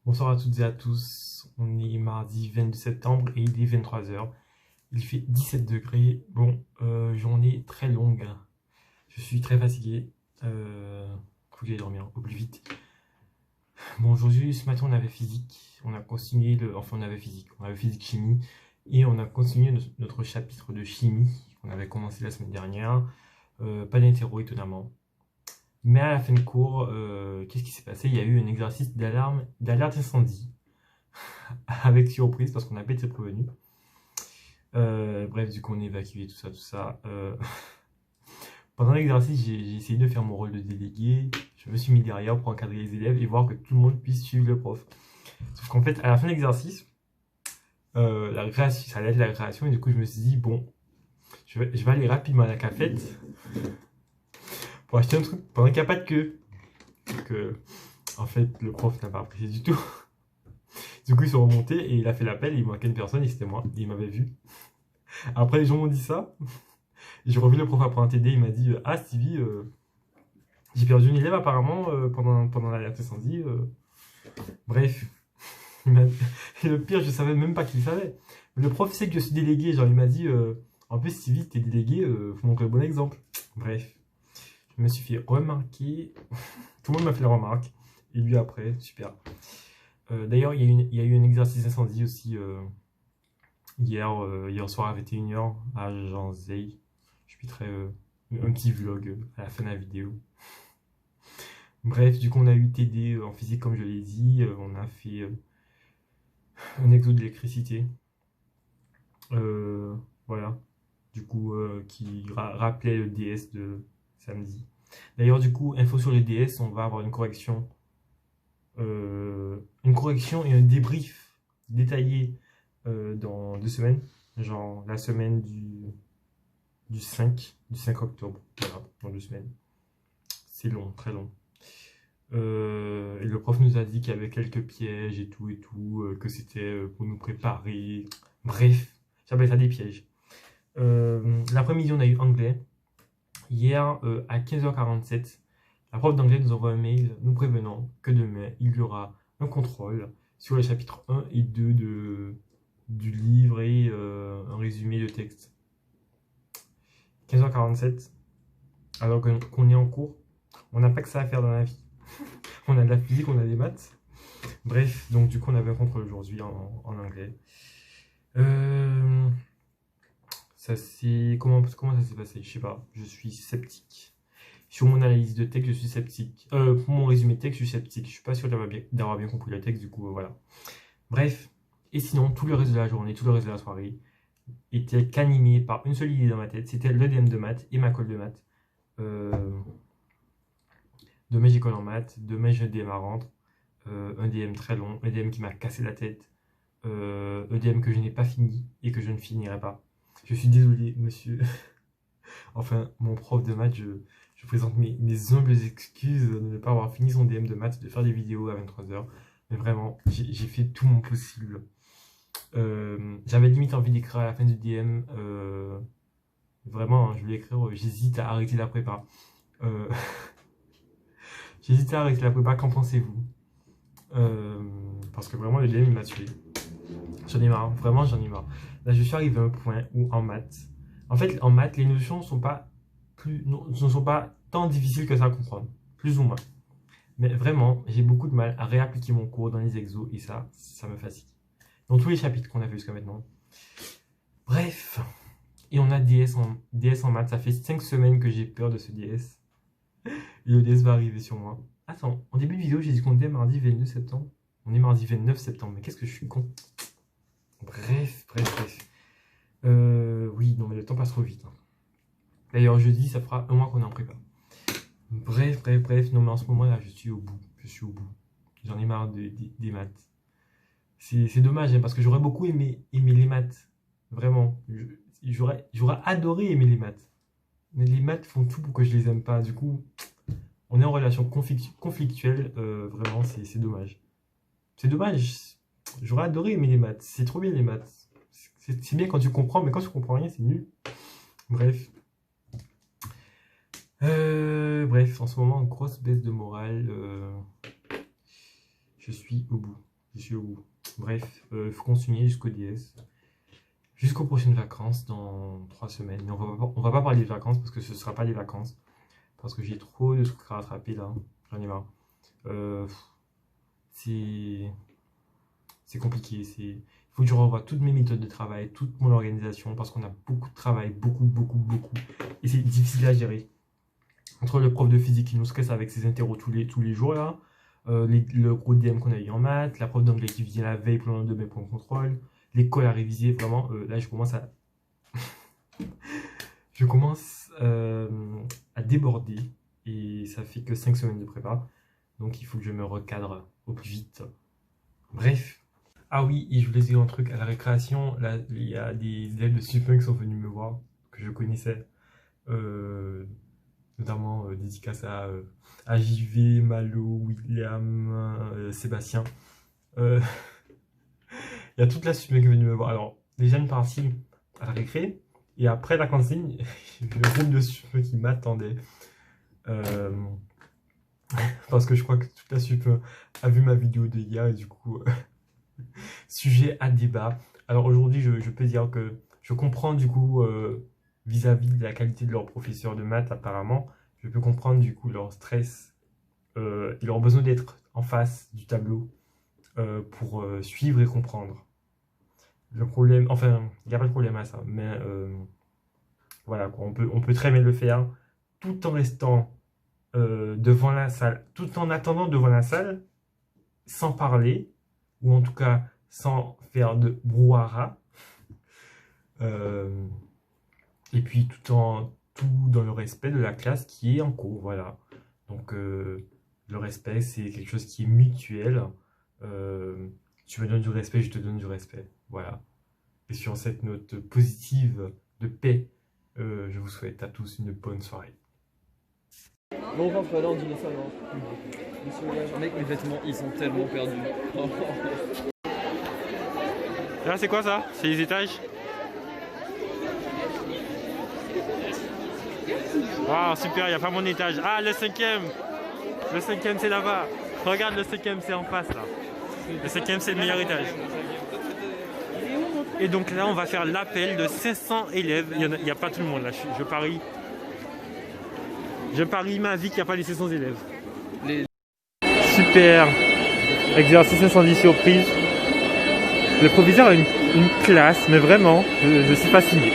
Bonsoir à toutes et à tous, on est mardi 22 septembre et il est 23 heures. Il fait 17 degrés, bon, journée très longue, je suis très fatigué, faut que j'aille dormir au plus vite. Bon, aujourd'hui, ce matin on avait physique, on a continué, on avait physique chimie, et on a continué notre chapitre de chimie qu'on avait commencé la semaine dernière, pas d'interro étonnamment. Mais à la fin de cours, qu'est-ce qui s'est passé? Il y a eu un exercice d'alerte incendie, avec surprise parce qu'on n'a pas été prévenu. Bref, du coup, on est évacué, tout ça, tout ça. Pendant l'exercice, j'ai essayé de faire mon rôle de délégué. Je me suis mis derrière pour encadrer les élèves et voir que tout le monde puisse suivre le prof. Sauf qu'en fait, à la fin de l'exercice, la récréation, ça allait être la récréation, et du coup, je me suis dit, bon, je vais aller rapidement à la cafette pour acheter un truc pendant qu'il n'y a pas de queue. Donc, en fait, le prof n'a pas apprécié du tout. Du coup, ils sont remontés et il a fait l'appel et il manquait une personne et c'était moi. Et il m'avait vu. Après, les gens m'ont dit ça. J'ai revu le prof après un TD, il m'a dit ah Stevie, j'ai perdu une élève apparemment pendant l'alerte incendie. Bref, et le pire, je savais même pas qu'il savait. Le prof sait que je suis délégué, genre il m'a dit en plus Stevie, t'es délégué, faut montrer le bon exemple. Bref, je me suis fait remarquer, tout le monde m'a fait la remarque, et lui après, super. D'ailleurs, il y a eu un exercice incendie aussi hier soir à 21 h à Jean Zey. Je mettrai un petit vlog à la fin de la vidéo. Bref, du coup, on a eu TD en physique, comme je l'ai dit. On a fait un exo d'électricité. Voilà. Du coup, qui rappelait le DS de samedi. D'ailleurs, du coup, info sur les DS, on va avoir une correction. Et un débrief détaillé dans 2 semaines. Genre la semaine du 5 octobre. Voilà, dans 2 semaines. C'est long, très long. Et le prof nous a dit qu'il y avait quelques pièges et tout, que c'était pour nous préparer. Bref, j'appelle ça des pièges. L'après-midi, on a eu anglais. Hier, à 15h47, la prof d'anglais nous envoie un mail nous prévenant que demain, il y aura un contrôle sur les chapitres 1 et 2 du livre et un résumé de texte. 15h47, alors qu'on est en cours, on n'a pas que ça à faire dans la vie. On a de la physique, on a des maths. Bref, donc du coup, on avait un contrôle aujourd'hui en anglais. Comment ça s'est passé? Je sais pas, je suis sceptique. Sur mon analyse de texte, je suis sceptique. Pour mon résumé de texte, je suis sceptique. Je suis pas sûr d'avoir bien compris le texte, du coup, voilà. Bref, et sinon, tout le reste de la journée, tout le reste de la soirée était qu'animé par une seule idée dans ma tête. C'était l'EDM de maths et ma colle de maths. Demain, j'école en maths. Demain, j'ai un DM à rendre. Un DM très long. Un DM qui m'a cassé la tête. EDM que je n'ai pas fini et que je ne finirai pas. Je suis désolé, monsieur. Enfin, mon prof de maths, je présente mes humbles excuses de ne pas avoir fini son DM de maths, de faire des vidéos à 23 h. Mais vraiment, j'ai fait tout mon possible. J'avais limite envie d'écrire à la fin du DM. Vraiment, je voulais écrire j'hésite à arrêter la prépa. J'hésite à arrêter la prépa, qu'en pensez-vous? Parce que vraiment, le DM, il m'a tué. J'en ai marre, vraiment j'en ai marre. Là, je suis arrivé à un point où en maths, les notions ne sont pas tant difficiles que ça à comprendre, plus ou moins. Mais vraiment, j'ai beaucoup de mal à réappliquer mon cours dans les exos et ça me fatigue. Dans tous les chapitres qu'on a fait jusqu'à maintenant. Bref, et on a DS en maths. Ça fait 5 semaines que j'ai peur de ce DS. Et le DS va arriver sur moi. Attends, en début de vidéo, j'ai dit qu'on était mardi 22 septembre. On est mardi 29 septembre, mais qu'est-ce que je suis con. Bref. Oui, non, mais le temps passe trop vite. Hein. D'ailleurs, jeudi, ça fera un mois qu'on est en prépa. Bref. Non, mais en ce moment, là, je suis au bout. J'en ai marre des maths. C'est dommage, hein, parce que j'aurais beaucoup aimé les maths. Vraiment. J'aurais adoré aimer les maths. Mais les maths font tout pour que je les aime pas. Du coup, on est en relation conflictuelle. Vraiment, c'est dommage. C'est dommage. J'aurais adoré aimer les maths. C'est trop bien les maths. C'est bien quand tu comprends, mais quand tu comprends rien, c'est nul. Bref. En ce moment, grosse baisse de morale. Je suis au bout. Je suis au bout. Bref, il faut continuer jusqu'au DS. Jusqu'aux prochaines vacances dans 3 semaines. Mais on va pas parler des vacances parce que ce ne sera pas des vacances. Parce que j'ai trop de trucs à rattraper là. J'en ai marre. C'est compliqué. Il faut que je revoie toutes mes méthodes de travail, toute mon organisation. Parce qu'on a beaucoup de travail. Beaucoup. Et c'est difficile à gérer. Entre le prof de physique qui nous stresse avec ses interros tous les jours là. Le gros DM qu'on a eu en maths. La prof d'anglais qui vient la veille pour le lendemain pour le contrôle. L'école à réviser. Vraiment, là je commence à... je commence à déborder et ça fait que 5 semaines de prépa, donc il faut que je me recadre au plus vite. Bref. Ah oui, et je voulais dire un truc, à la récréation, là, il y a des élèves de Sup1 qui sont venus me voir, que je connaissais, notamment dédicace à JV, Malo, William, Sébastien. Il y a toute la Sup1 qui est venue me voir. Alors, déjà une partie à la récré, et après la cantine, il y a le groupe de Sup1 qui m'attendait. Parce que je crois que toute la Sup1 a vu ma vidéo de hier et du coup, sujet à débat. Alors aujourd'hui, je peux dire que je comprends du coup, vis-à-vis de la qualité de leur professeur de maths apparemment, je peux comprendre du coup leur stress et leur besoin d'être en face du tableau pour suivre et comprendre. Le problème, enfin, il n'y a pas de problème à ça, mais voilà, quoi, on peut très bien le faire tout en restant devant la salle, tout en attendant devant la salle, sans parler, ou en tout cas sans faire de brouhaha, et puis tout dans le respect de la classe qui est en cours, voilà. Donc le respect, c'est quelque chose qui est mutuel. Tu me donnes du respect, je te donne du respect, voilà. Et sur cette note positive de paix, je vous souhaite à tous une bonne soirée. Bon, enfin, là, on dit ça, non. Monsieur, mec, mes vêtements, ils sont tellement perdus. Là, c'est quoi ça? C'est les étages? Waouh, super, il n'y a pas mon étage. Ah, le 5e! Le 5e, c'est là-bas. Regarde, le 5e, c'est en face, là. Le 5e, c'est le meilleur étage. Et donc là, on va faire l'appel de 500 élèves. Il n'y a pas tout le monde, là. Je parie. Je parie ma vie qu'il n'y a pas les 500 élèves. Super. Exercice 510 surprise. Le proviseur a une classe, mais vraiment, je suis fasciné.